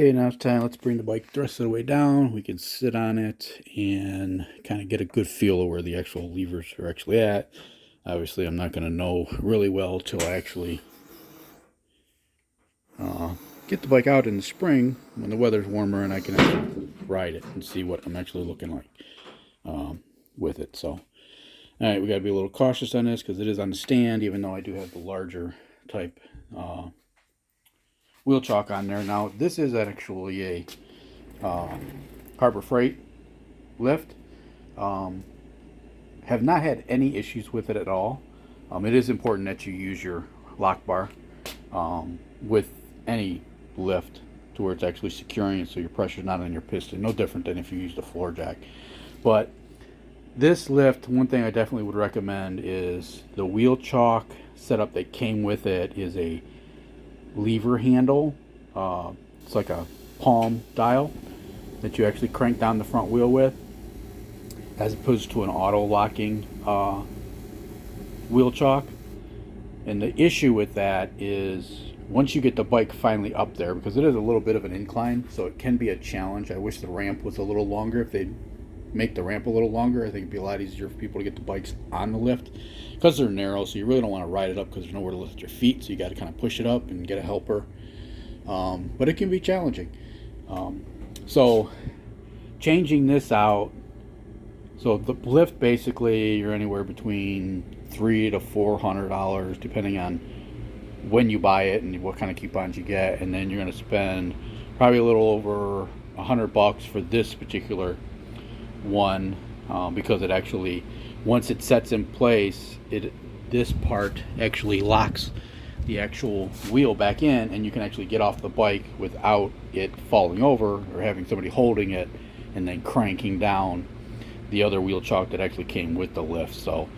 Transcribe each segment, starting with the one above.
Okay, now it's time. Let's bring the bike the rest of the way down. We can sit on it and kind of get a good feel of where the actual levers are actually at. Obviously, I'm not going to know really well till I actually get the bike out in the spring when the weather's warmer and I can actually ride it and see what I'm actually looking like with it. So, all right, we got to be a little cautious on this because it is on the stand, even though I do have the larger type wheel chalk on there. Now, this is actually a Harbor Freight lift. Have not had any issues with it at all. It is important that you use your lock bar with any lift to where it's actually securing it so your pressure's not on your piston. No different than if you use the floor jack. But this lift, one thing I definitely would recommend is the wheel chalk setup that came with it is a lever handle. It's like a palm dial that you actually crank down the front wheel with, as opposed to an auto locking wheel chalk. And the issue with that is once you get the bike finally up there, because it is a little bit of an incline, so it can be a challenge. I wish the ramp was a little longer. If they'd make the ramp a little longer, I think it'd be a lot easier for people to get the bikes on the lift, because they're narrow, so you really don't want to ride it up because there's nowhere to lift your feet, so you got to kind of push it up and get a helper. But it can be challenging. So changing this out, so the lift, basically you're anywhere between $300 to $400 depending on when you buy it and what kind of coupons you get, and then you're going to spend probably a little over $100 for this particular one, because it actually, once it sets in place, this part actually locks the actual wheel back in, and you can actually get off the bike without it falling over or having somebody holding it and then cranking down the other wheel chalk that actually came with the lift. So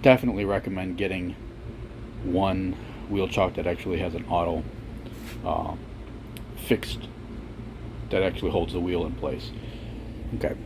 definitely recommend getting one wheel chalk that actually has an auto fixed that actually holds the wheel in place. Okay.